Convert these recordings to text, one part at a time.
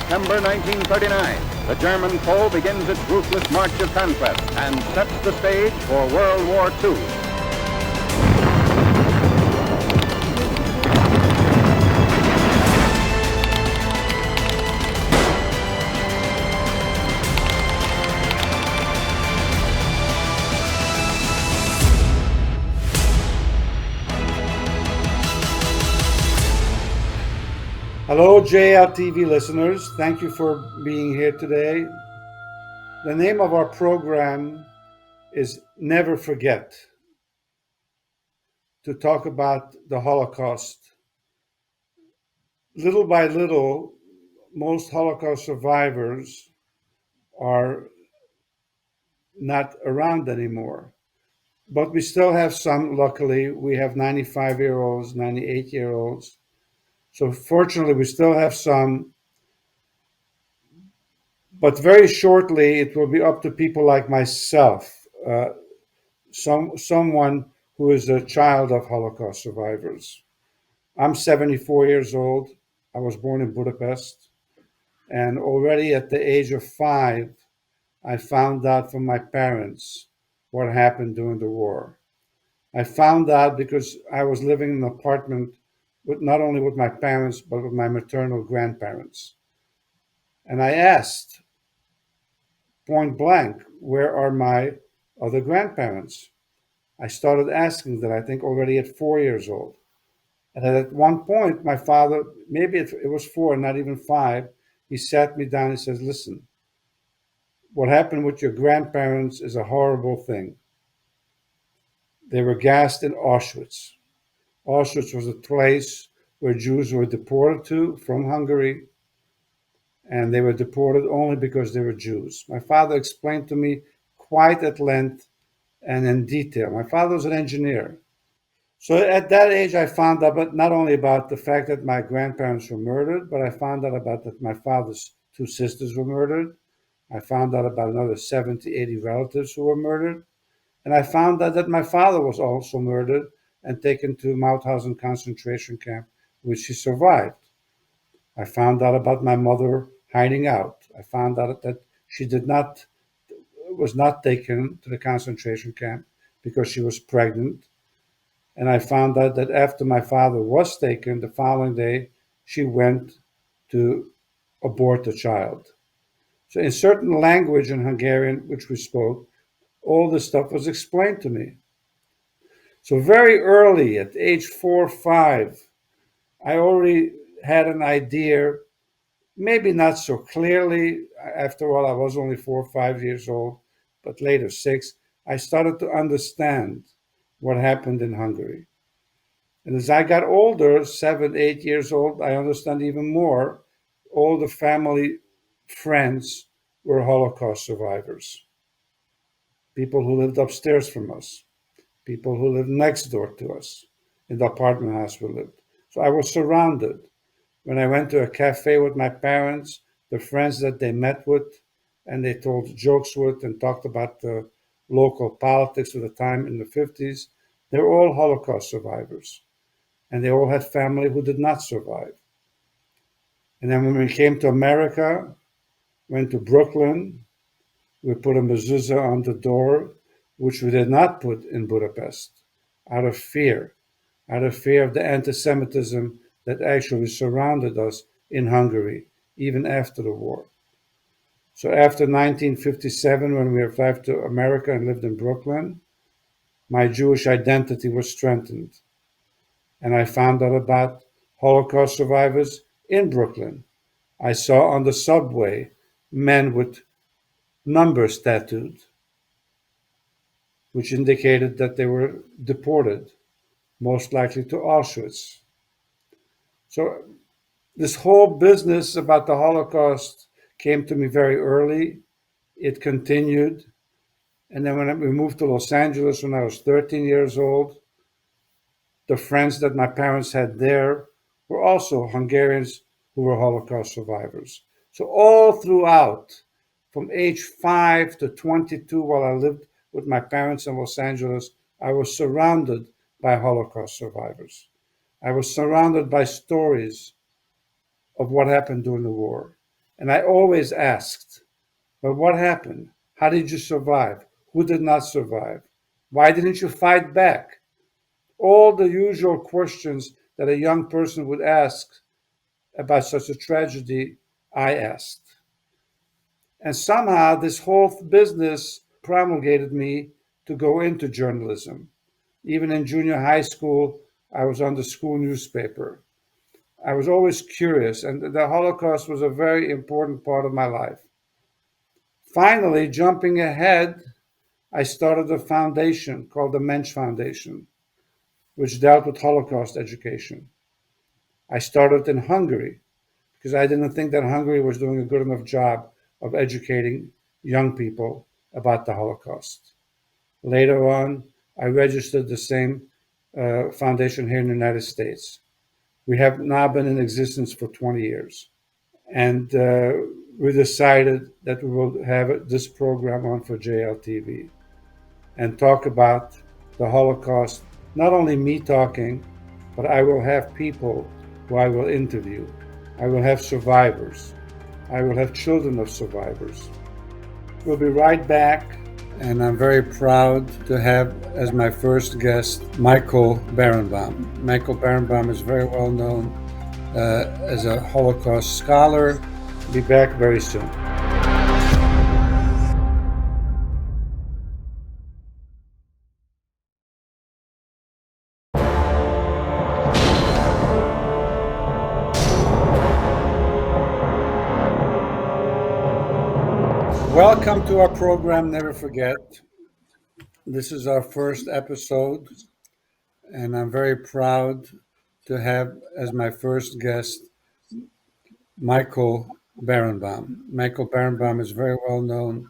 September 1939, the German foe begins its ruthless march of conquest and sets the stage for World War II. Hello, JL TV listeners. Thank you for being here today. The name of our program is Never Forget, to talk about the Holocaust. Little by little, most Holocaust survivors are not around anymore. But we still have some, luckily. We have 95-year-olds, 98-year-olds. So fortunately, we still have some. But very shortly, it will be up to people like myself, someone who is a child of Holocaust survivors. I'm 74 years old. I was born in Budapest. And already at the age of 5, I found out from my parents what happened during the war. I found out because I was living in an apartment with not only with my parents, but with my maternal grandparents. And I asked point blank, where are my other grandparents? I started asking that, I think, already at 4 years old. And at one point, my father, maybe it was 4, not even 5, he sat me down and says, listen, what happened with your grandparents is a horrible thing. They were gassed in Auschwitz. Auschwitz was a place where Jews were deported to from Hungary, and they were deported only because they were Jews. My father explained to me quite at length and in detail. My father was an engineer. So at that age, I found out but not only about the fact that my grandparents were murdered, but I found out about that my father's 2 sisters were murdered. I found out about another 70, 80 relatives who were murdered. And I found out that my father was also murdered and taken to Mauthausen concentration camp, which he survived. I found out about my mother hiding out. I found out that she was not taken to the concentration camp because she was pregnant. And I found out that after my father was taken, the following day, she went to abort the child. So in certain language in Hungarian, which we spoke, all this stuff was explained to me. So very early, at age 4 or 5, I already had an idea, maybe not so clearly. After all, I was only 4 or 5 years old, but later 6. I started to understand what happened in Hungary. And as I got older, 7, 8 years old, I understand even more. All the family friends were Holocaust survivors. People who lived upstairs from us, people who lived next door to us in the apartment house we lived. So I was surrounded. When I went to a cafe with my parents, the friends that they met with and they told jokes with and talked about the local politics of the time in the 50s, they were all Holocaust survivors. And they all had family who did not survive. And then when we came to America, went to Brooklyn, we put a mezuzah on the door, which we did not put in Budapest, out of fear of the antisemitism that actually surrounded us in Hungary, even after the war. So after 1957, when we arrived to America and lived in Brooklyn, my Jewish identity was strengthened. And I found out about Holocaust survivors in Brooklyn. I saw on the subway men with numbers tattooed, which indicated that they were deported, most likely to Auschwitz. So this whole business about the Holocaust came to me very early. It continued. And then when we moved to Los Angeles when I was 13 years old, the friends that my parents had there were also Hungarians who were Holocaust survivors. So all throughout, from age 5 to 22, while I lived with my parents in Los Angeles, I was surrounded by Holocaust survivors. I was surrounded by stories of what happened during the war. And I always asked, but what happened? How did you survive? Who did not survive? Why didn't you fight back? All the usual questions that a young person would ask about such a tragedy, I asked. And somehow this whole business promulgated me to go into journalism. Even in junior high school, I was on the school newspaper. I was always curious, and the Holocaust was a very important part of my life. Finally, jumping ahead, I started a foundation called the Mensch Foundation, which dealt with Holocaust education. I started in Hungary because I didn't think that Hungary was doing a good enough job of educating young people about the Holocaust. Later on, I registered the same foundation here in the United States. We have now been in existence for 20 years. And we decided that we will have this program on for JLTV and talk about the Holocaust. Not only me talking, but I will have people who I will interview. I will have survivors. I will have children of survivors. We'll be right back, and I'm very proud to have as my first guest Michael Berenbaum. Michael Berenbaum is very well known as a Holocaust scholar. Be back very soon. Welcome to our program, Never Forget. This is our first episode, and I'm very proud to have as my first guest Michael Berenbaum. Michael Berenbaum is very well known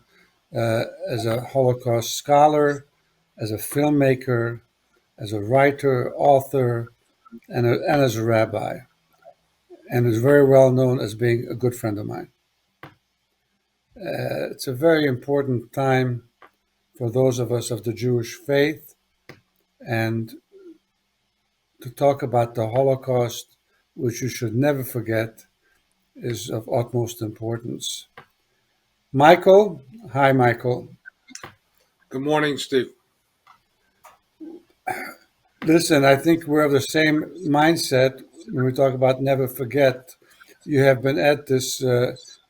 as a Holocaust scholar, as a filmmaker, as a writer, author, and as a rabbi, and is very well known as being a good friend of mine. It's a very important time for those of us of the Jewish faith, and to talk about the Holocaust, which you should never forget, is of utmost importance. Michael, hi, Michael. Good morning, Steve. Listen, I think we're of the same mindset when we talk about never forget. You have been at this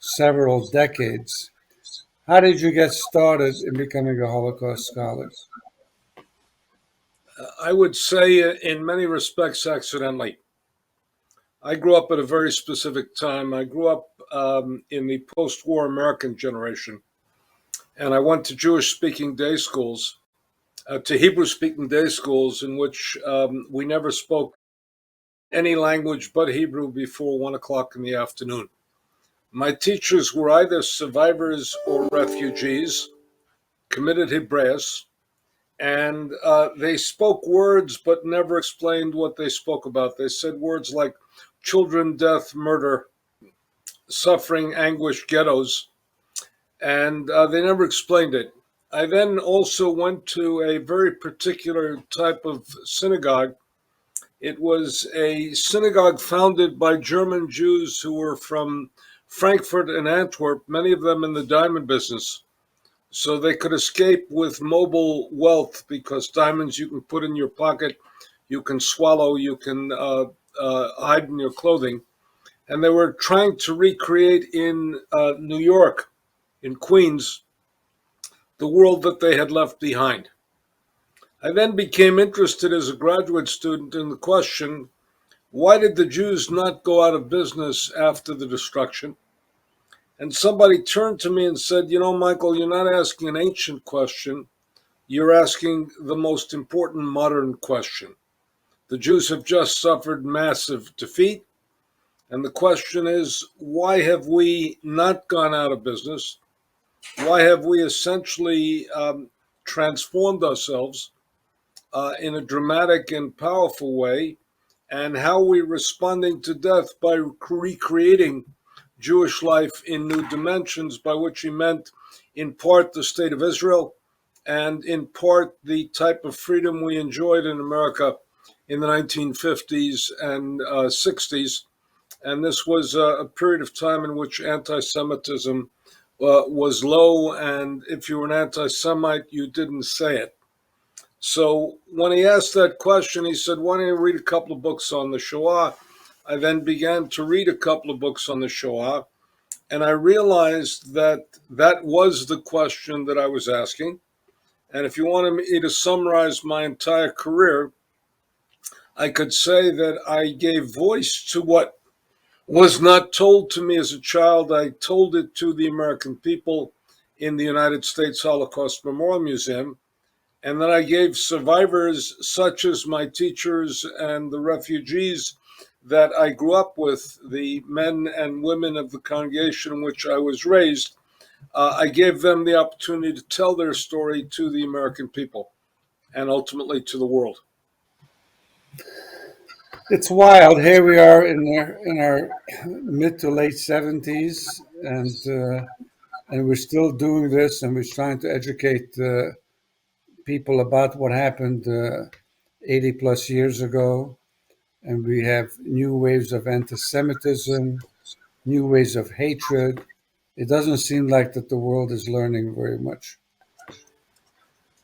several decades. How did you get started in becoming a Holocaust scholar? I would say in many respects accidentally. I grew up at a very specific time. I grew up in the post-war American generation, and I went to Jewish-speaking day schools, to Hebrew-speaking day schools in which we never spoke any language but Hebrew before 1 o'clock in the afternoon. My teachers were either survivors or refugees, committed Hebraeus, and they spoke words but never explained what they spoke about. They said words like children, death, murder, suffering, anguish, ghettos, and they never explained it. I then also went to a very particular type of synagogue. It was a synagogue founded by German Jews who were from Frankfurt and Antwerp, many of them in the diamond business. So they could escape with mobile wealth, because diamonds you can put in your pocket, you can swallow, you can hide in your clothing. And they were trying to recreate in New York, in Queens, the world that they had left behind. I then became interested as a graduate student in the question, why did the Jews not go out of business after the destruction? And somebody turned to me and said, Michael, you're not asking an ancient question. You're asking the most important modern question. The Jews have just suffered massive defeat. And the question is, why have we not gone out of business? Why have we essentially transformed ourselves in a dramatic and powerful way? And how are we responding to death by recreating Jewish life in new dimensions, by which he meant in part the state of Israel and in part the type of freedom we enjoyed in America in the 1950s and 60s, And this was a period of time in which anti-Semitism was low, and if you were an anti-Semite, you didn't say it. So when he asked that question, he said, "Why don't you read a couple of books on the Shoah?" I then began to read a couple of books on the Shoah, and I realized that that was the question that I was asking. And if you wanted me to summarize my entire career, I could say that I gave voice to what was not told to me as a child. I told it to the American people in the United States Holocaust Memorial Museum. And then I gave survivors, such as my teachers and the refugees that I grew up with, the men and women of the congregation in which I was raised, I gave them the opportunity to tell their story to the American people and ultimately to the world. It's wild. Here we are in our mid to late 70s, and we're still doing this, and we're trying to educate people about what happened 80 plus years ago. And we have new waves of anti-Semitism, new waves of hatred. It doesn't seem like that the world is learning very much.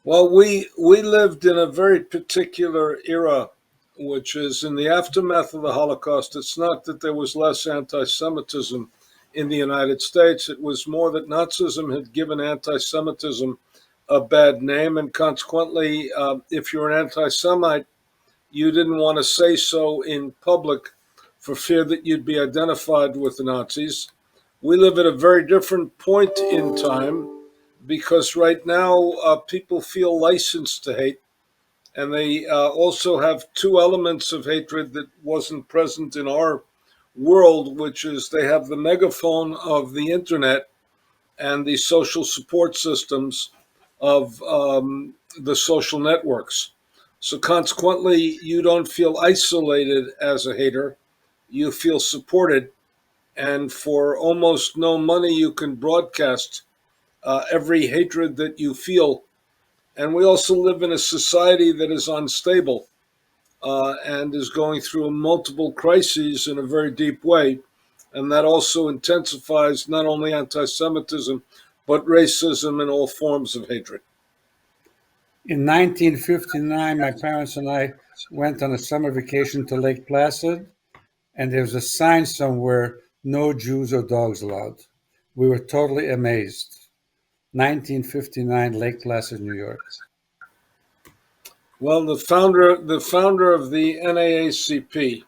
Well, we lived in a very particular era, which is in the aftermath of the Holocaust. It's not that there was less anti-Semitism in the United States. It was more that Nazism had given anti-Semitism a bad name, and consequently, if you're an anti-Semite, you didn't want to say so in public for fear that you'd be identified with the Nazis. We live at a very different point in time because right now people feel licensed to hate, and they also have two elements of hatred that wasn't present in our world, which is they have the megaphone of the internet and the social support systems of the social networks. So consequently, you don't feel isolated as a hater. You feel supported. And for almost no money, you can broadcast every hatred that you feel. And we also live in a society that is unstable and is going through multiple crises in a very deep way. And that also intensifies not only anti Semitism, but racism and all forms of hatred. In 1959, my parents and I went on a summer vacation to Lake Placid, and there was a sign somewhere, "No Jews or dogs allowed." We were totally amazed. 1959, Lake Placid, New York. Well, the founder of the NAACP, a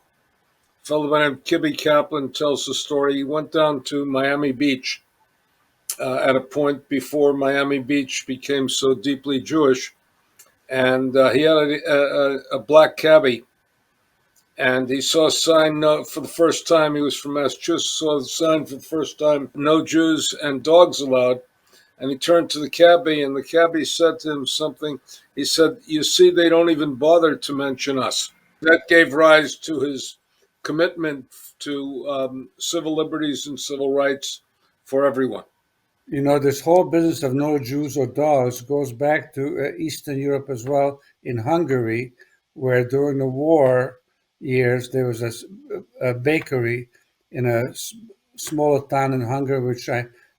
fellow by the name of Kibbe Kaplan, tells the story. He went down to Miami Beach at a point before Miami Beach became so deeply Jewish, and he had a black cabbie, and he saw a sign for the first time. He was from Massachusetts, saw the sign for the first time, "No Jews and dogs allowed." And he turned to the cabbie, and the cabbie said to him something. He said, "You see, they don't even bother to mention us." That gave rise to his commitment to civil liberties and civil rights for everyone. You know, this whole business of no Jews or dogs goes back to Eastern Europe as well, in Hungary, where during the war years there was a bakery in a smaller town in Hungary, which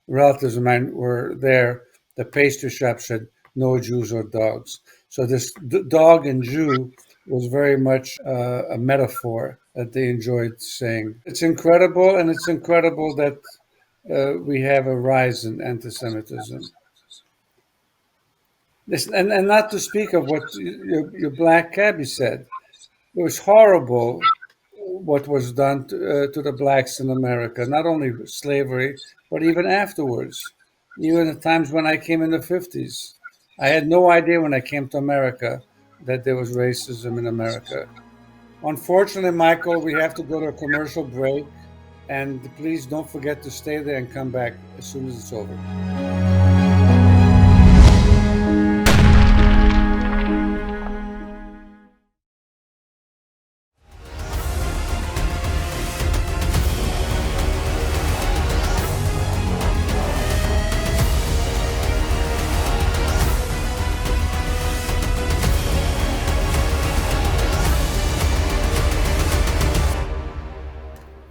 relatives of mine were there. The pastry shop said no Jews or dogs. So this dog and Jew was very much a metaphor that they enjoyed saying. It's incredible, and it's incredible that we have a rise in anti-Semitism. And not to speak of what your black cabbie said. It was horrible what was done to the blacks in America, not only slavery, but even afterwards, even at times when I came in the 50s. I had no idea when I came to America that there was racism in America. Unfortunately, Michael, we have to go to a commercial break. And please don't forget to stay there and come back as soon as it's over.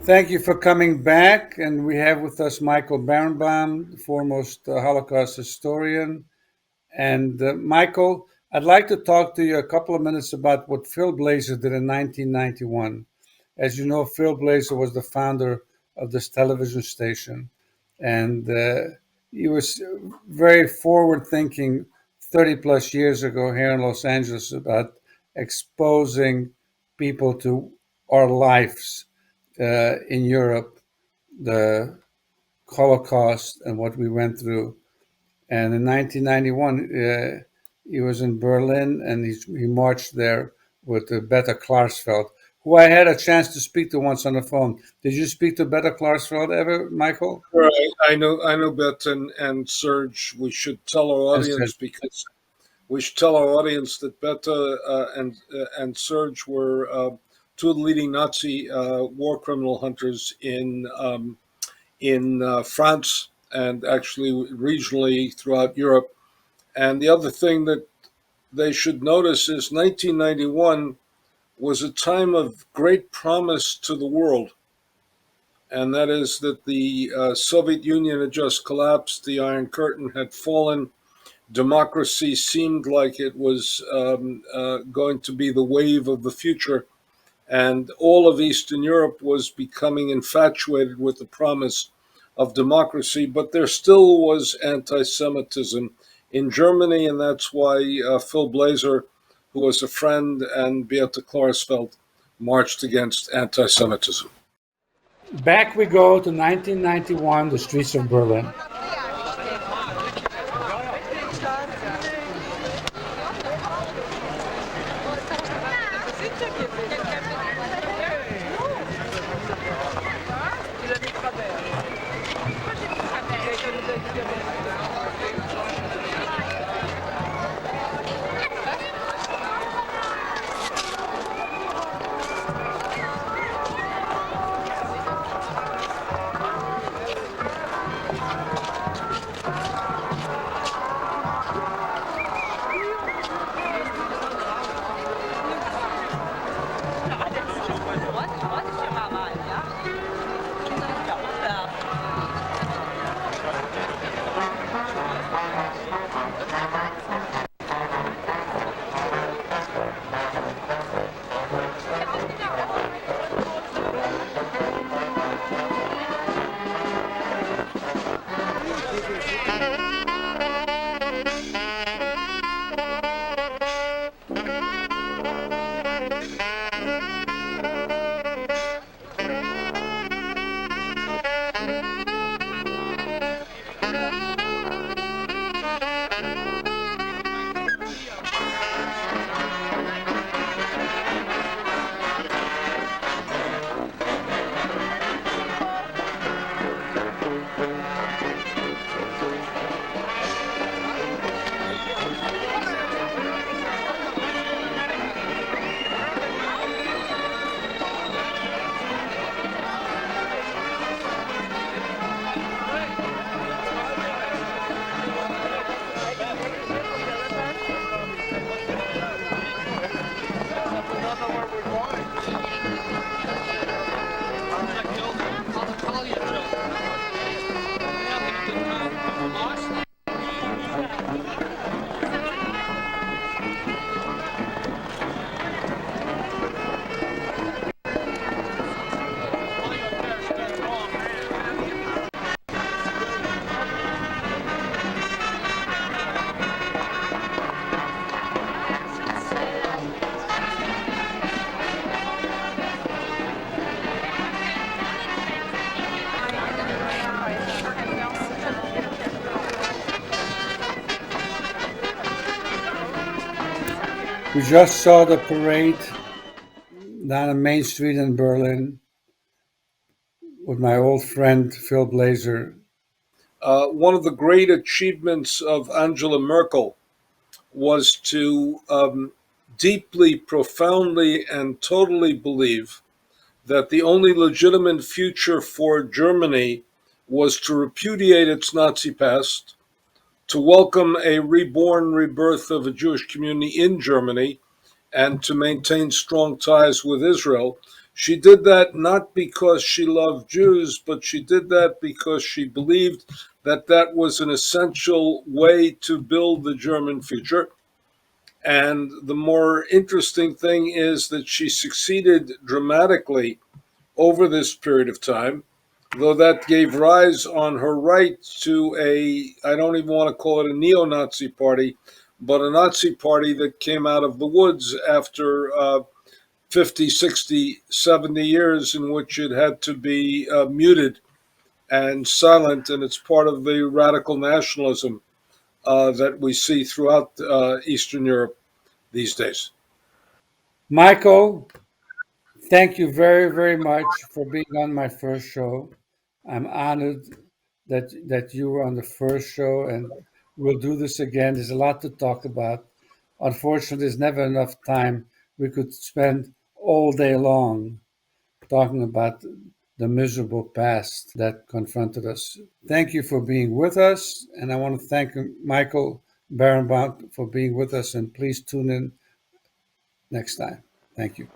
Thank you for coming back. And we have with us Michael Berenbaum, the foremost Holocaust historian. And Michael, I'd like to talk to you a couple of minutes about what Phil Blazer did in 1991. As you know, Phil Blazer was the founder of this television station. And he was very forward thinking 30 plus years ago here in Los Angeles about exposing people to our lives in Europe, the Holocaust, and what we went through. And in 1991, he was in Berlin, and he marched there with Beta Klarsfeld, who I had a chance to speak to once on the phone. Did you speak to Beta Klarsfeld ever, Michael? Right. I know Bet and Serge. We should tell our I said, audience because we should tell our audience that Beta and Serge were two of the leading Nazi war criminal hunters in France and actually regionally throughout Europe. And the other thing that they should notice is 1991 was a time of great promise to the world. And that is that the Soviet Union had just collapsed, the Iron Curtain had fallen, democracy seemed like it was going to be the wave of the future, and all of Eastern Europe was becoming infatuated with the promise of democracy, but there still was anti-Semitism in Germany, and that's why Phil Blazer, who was a friend, and Beata Klarsfeld marched against anti-Semitism. back we go to 1991, the streets of Berlin. We just saw the parade down on Main Street in Berlin with my old friend Phil Blazer. One of the great achievements of Angela Merkel was to deeply, profoundly, and totally believe that the only legitimate future for Germany was to repudiate its Nazi past, to welcome a rebirth of a Jewish community in Germany, and to maintain strong ties with Israel. She did that not because she loved Jews, but she did that because she believed that that was an essential way to build the German future. And the more interesting thing is that she succeeded dramatically over this period of time, though that gave rise on her right to I don't even want to call it a neo-Nazi party, but a Nazi party that came out of the woods after 50, 60, 70 years in which it had to be muted and silent. And it's part of the radical nationalism that we see throughout Eastern Europe these days. Michael, thank you very, very much for being on my first show. I'm honored that you were on the first show, and we'll do this again. There's a lot to talk about. Unfortunately, there's never enough time. We could spend all day long talking about the miserable past that confronted us. Thank you for being with us, and I want to thank Michael Berenbaum for being with us, and please tune in next time. Thank you.